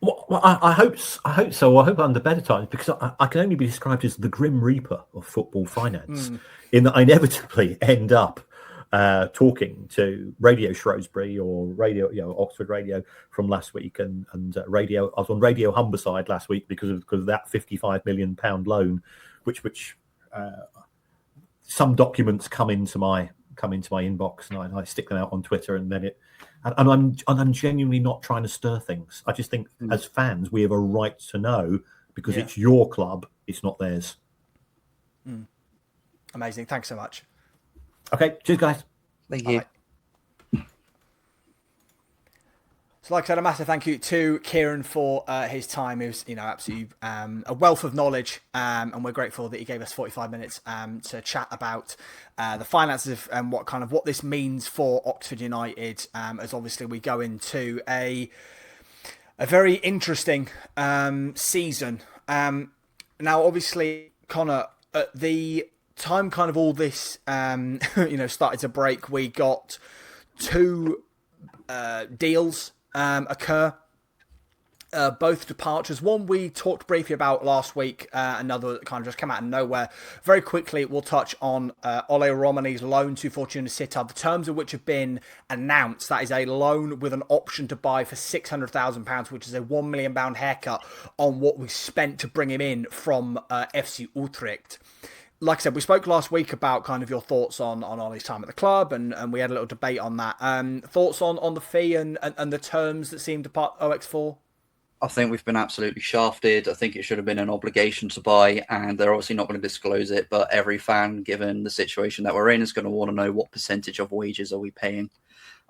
Well, I hope so. I hope under better times, because I can only be described as the Grim Reaper of football finance, in that I inevitably end up talking to Radio Shrewsbury or Radio, Oxford Radio from last week, and Radio. I was on Radio Humberside last week because of that £55 million loan, which some documents come into my inbox, and I stick them out on Twitter, and then I'm genuinely not trying to stir things. I just think as fans we have a right to know, because it's your club, it's not theirs. Amazing. Thanks so much. Okay, cheers guys. Thank you. Bye. So like I said, a massive thank you to Kieran for his time. He was, absolutely a wealth of knowledge, and we're grateful that he gave us 45 minutes to chat about the finances and what this means for Oxford United, as obviously we go into a very interesting season. Now, obviously, Connor, at the time all this started to break, we got two deals occur, both departures. One we talked briefly about last week, another that kind of just came out of nowhere. Very quickly, we'll touch on Ole Romani's loan to Fortuna Sittard, the terms of which have been announced. That is a loan with an option to buy for £600,000, which is a £1 million haircut on what we spent to bring him in from FC Utrecht. Like I said, we spoke last week about your thoughts on Ollie's time at the club, and we had a little debate on that. Thoughts on the fee and the terms that seem to part OX4? I think we've been absolutely shafted. I think it should have been an obligation to buy, and they're obviously not going to disclose it, but every fan, given the situation that we're in, is going to want to know what percentage of wages are we paying.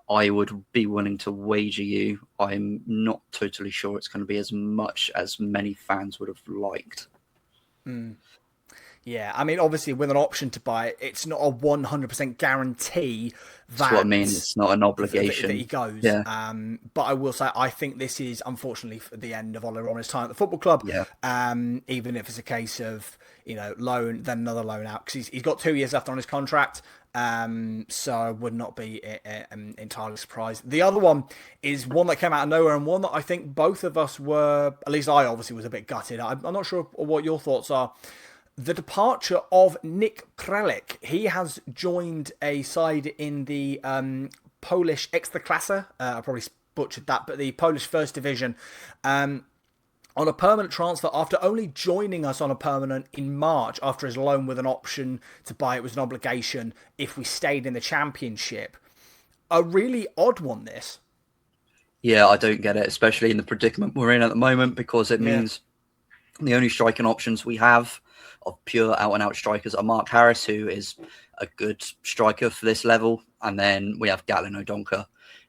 I would be willing to wager you. I'm not totally sure it's going to be as much as many fans would have liked. Yeah, I mean, obviously, with an option to buy it, it's not a 100% guarantee That's what I mean. It's not an obligation. That he goes. Yeah. But I will say, I think this is, unfortunately, the end of Ole Romani's time at the football club. Yeah. Even if it's a case of, loan, then another loan out. Because he's got 2 years left on his contract. So I would not be entirely surprised. The other one is one that came out of nowhere, and one that I think both of us were, at least I obviously was a bit gutted. I'm not sure what your thoughts are. The departure of Nick Prelec. He has joined a side in the Polish Ekstraklasa. I probably butchered that, but the Polish First Division, on a permanent transfer after only joining us on a permanent in March after his loan with an option to buy. It was an obligation if we stayed in the Championship. A really odd one, this. Yeah, I don't get it, especially in the predicament we're in at the moment, because it means the only striking options we have of pure out-and-out strikers are Mark Harris, who is a good striker for this level, and then we have Gatlin O'Donker,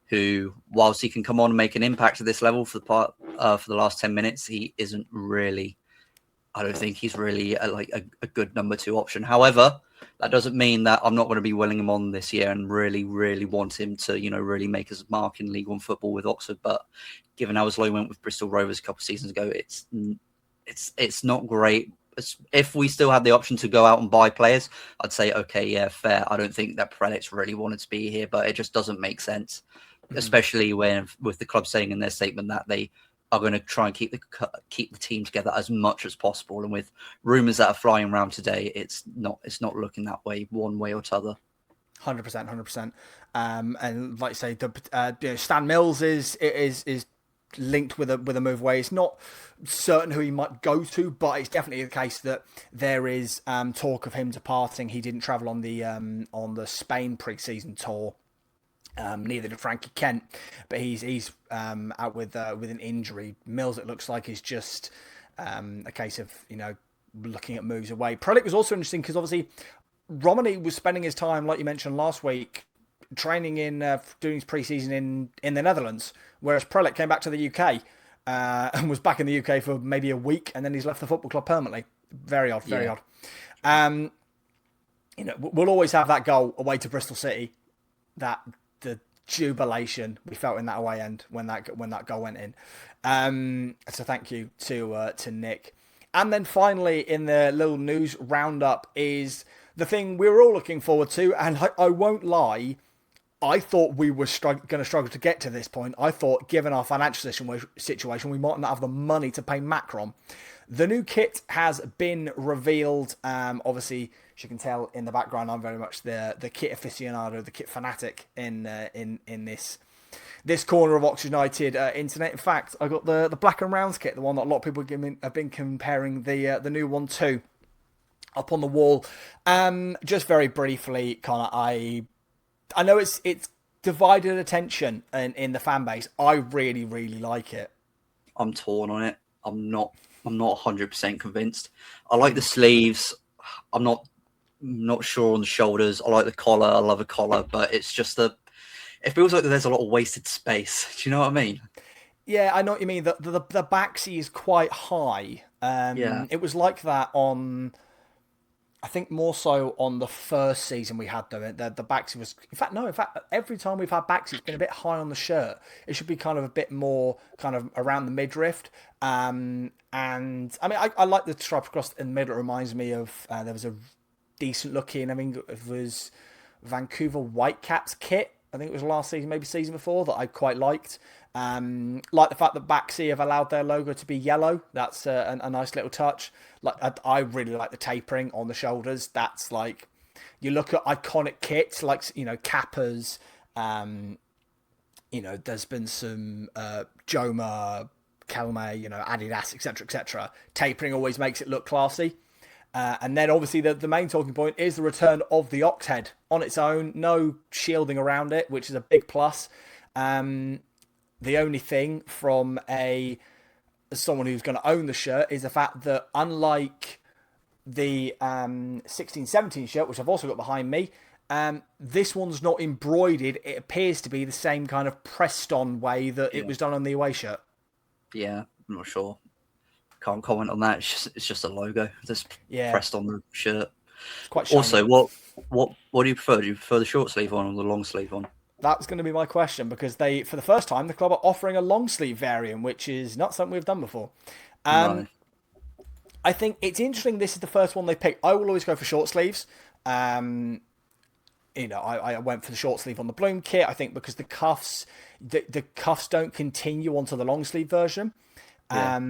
who, whilst he can come on and make an impact at this level for the last 10 minutes, he isn't really. I don't think he's really a good number 2 option. However, that doesn't mean that I'm not going to be willing him on this year and really, really want him to, really make his mark in League One football with Oxford. But given how his loan went with Bristol Rovers a couple of seasons ago, it's not great. If we still had the option to go out and buy players, I'd say, okay, yeah, fair. I don't think that Prelec's really wanted to be here, but it just doesn't make sense, especially with the club saying in their statement that they are going to try and keep the team together as much as possible. And with rumours that are flying around today, it's not looking that way one way or t'other. 100%. And like you say, Stan Mills is linked with a move away. It's not certain who he might go to, but it's definitely the case that there is talk of him departing. He didn't travel on the Spain pre-season tour. Neither did Frankie Kent, but he's out with an injury. Mills, it looks like, is just a case of looking at moves away. Prellick was also interesting because obviously Romani was spending his time, like you mentioned last week, training in doing his pre-season in the Netherlands, whereas Prellick came back to the UK and was back in the UK for maybe a week, and then he's left the football club permanently. Very odd, very odd. We'll always have that goal away to Bristol City, that the jubilation we felt in that away end when that goal went in. So thank you to Nick. And then finally, in the little news roundup, is the thing we were all looking forward to, and I won't lie, I thought we were going to struggle to get to this point. I thought, given our financial situation, we might not have the money to pay Macron. The new kit has been revealed. Obviously, as you can tell in the background, I'm very much the kit aficionado, the kit fanatic in this corner of Oxford United internet. In fact, I got the black and rounds kit, the one that a lot of people have been comparing the new one to, up on the wall. Just very briefly, Connor, I know it's divided attention in the fan base. I really, really like it. I'm torn on it. I'm not 100% convinced. I like the sleeves. I'm not sure on the shoulders. I like the collar. I love a collar, but it's just it feels like there's a lot of wasted space. Do you know what I mean? Yeah, I know what you mean. The backseat is quite high. It was like that on, I think more so on the first season we had them. The backseat was, in fact, every time we've had backseat, it's been a bit high on the shirt. It should be kind of a bit more kind of around the midriff. And I mean, I like the stripe across in the middle. It reminds me of, there was a decent looking, I mean, it was Vancouver Whitecaps kit. I think it was last season, maybe season before, that I quite liked. Like the fact that Baxi have allowed their logo to be yellow. That's a nice little touch. Like I really like the tapering on the shoulders. That's like, you look at iconic kits like, Kappa's. There's been some Joma, Kelme, Adidas, etc. Tapering always makes it look classy. And then obviously the main talking point is the return of the ox head on its own. No shielding around it, which is a big plus. The only thing from someone who's going to own the shirt is the fact that, unlike the 16-17 shirt, which I've also got behind me, this one's not embroidered. It appears to be the same kind of pressed on way that it was done on the away shirt. Yeah, I'm not sure. Can't comment on that. It's just a logo just pressed on the shirt. It's quite shiny. Also, what do you prefer? Do you prefer the short sleeve one or the long sleeve one? That's going to be my question, because for the first time, the club are offering a long sleeve variant, which is not something we've done before. No. I think it's interesting. This is the first one they picked. I will always go for short sleeves. I went for the short sleeve on the Bloom kit. I think because the cuffs don't continue onto the long sleeve version. Yeah.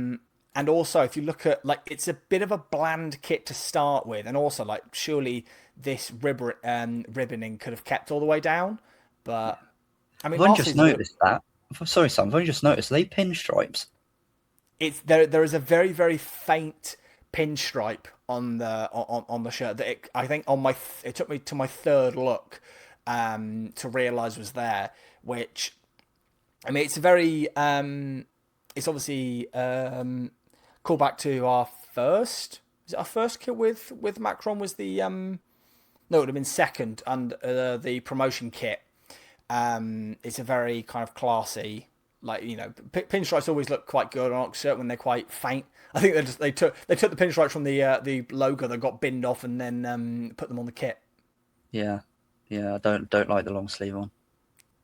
And also, if you look at, like, it's a bit of a bland kit to start with, and also, like, surely this ribboning could have kept all the way down. But I mean, I've only just noticed that. Sorry, Sam. I've only just noticed. Are they pinstripes? It's there is a very, very faint pinstripe on the shirt that I think it took me to my third look to realise was there. Which, I mean, it's a very it's obviously call back to our first. Is it our first kit with Macron? Was the no, it would have been second, and the promotion kit. It's a very kind of classy, like, pinstripes always look quite good on Oxford when they're quite faint. I think they took the pinstripes from the logo that got binned off and then put them on the kit. Yeah, I don't like the long sleeve one.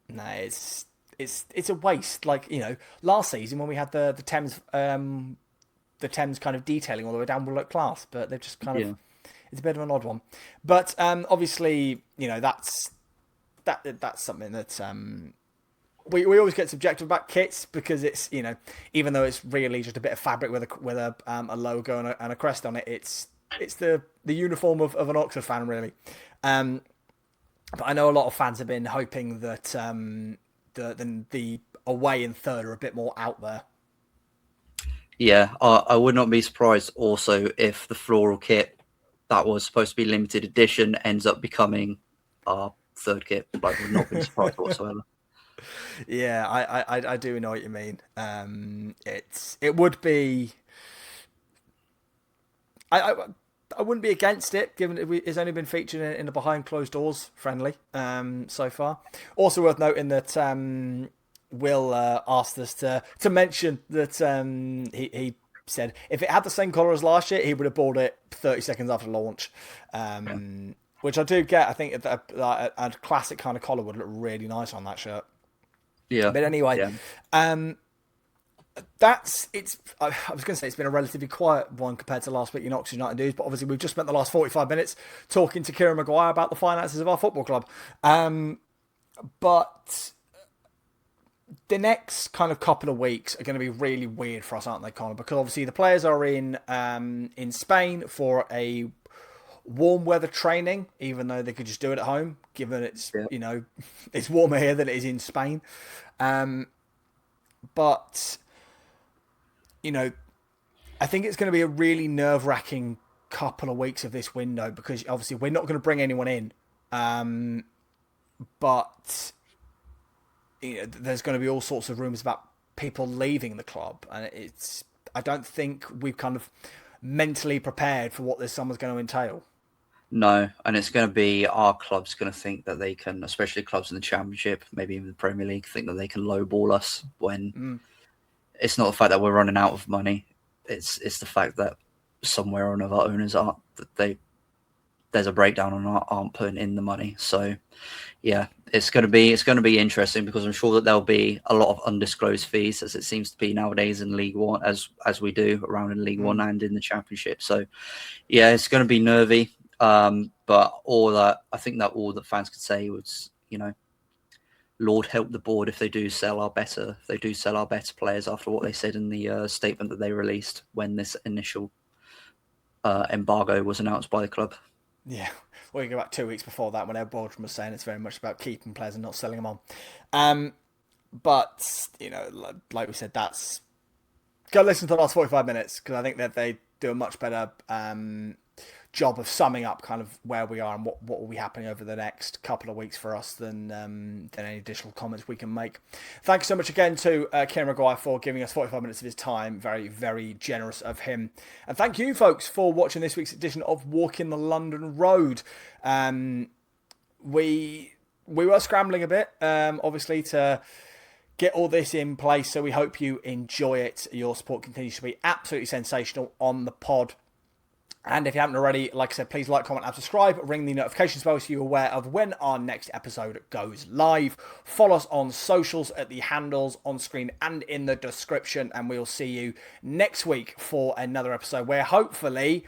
No, it's a waste. Like, last season when we had the Thames kind of detailing all the way down will look class, but they've just kind of, it's a bit of an odd one. But obviously, that's something that we always get subjective about kits, because it's, even though it's really just a bit of fabric with a logo and a crest on it, it's the uniform of an Oxford fan, really. But I know a lot of fans have been hoping that the away and third are a bit more out there. Yeah, I would not be surprised also if the floral kit that was supposed to be limited edition ends up becoming our third kit. Like, would not be surprised whatsoever. Yeah, I do know what you mean. It would be. I wouldn't be against it, given it's only been featured in a behind closed doors friendly so far. Also worth noting that Will asked us to mention that he said if it had the same colour as last year, he would have bought it 30 seconds after launch. Which I do get. I think a classic kind of collar would look really nice on that shirt. Yeah. But anyway, I was going to say it's been a relatively quiet one compared to last week in Oxford United news, but obviously we've just spent the last 45 minutes talking to Kieran Maguire about the finances of our football club. But the next kind of couple of weeks are going to be really weird for us, aren't they, Connor? Because obviously the players are in Spain for a warm weather training, even though they could just do it at home, given it's it's warmer here than it is in Spain. But I think it's going to be a really nerve-wracking couple of weeks of this window because obviously we're not going to bring anyone in, but there's going to be all sorts of rumours about people leaving the club, and I don't think we've kind of mentally prepared for what this summer's going to entail. No, and it's going to be our club's going to think that they can, especially clubs in the Championship, maybe even the Premier League, think that they can lowball us when it's not the fact that we're running out of money. It's the fact that somewhere or another owners there's a breakdown and aren't putting in the money. So yeah, it's going to be interesting because I'm sure that there'll be a lot of undisclosed fees, as it seems to be nowadays in League One, as we do around in League One and in the Championship. So yeah, it's going to be nervy. But I think that all that fans could say was, Lord help the board if they do sell our better players after what they said in the statement that they released when this initial embargo was announced by the club. Yeah, well, you go back 2 weeks before that when Ed Boldrum was saying it's very much about keeping players and not selling them on. But like we said, go listen to the last 45 minutes because I think that they do a much better job of summing up kind of where we are and what will be happening over the next couple of weeks for us than any additional comments we can make. Thank you so much again to Kieran Maguire for giving us 45 minutes of his time. Very, very generous of him. And thank you, folks, for watching this week's edition of Walking the London Road. We were scrambling a bit, obviously, to get all this in place, so we hope you enjoy it. Your support continues to be absolutely sensational on the pod. And if you haven't already, like I said, please like, comment, and subscribe. Ring the notifications bell so you're aware of when our next episode goes live. Follow us on socials at the handles on screen and in the description. And we'll see you next week for another episode where hopefully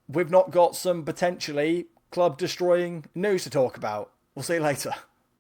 we've not got some potentially club-destroying news to talk about. We'll see you later.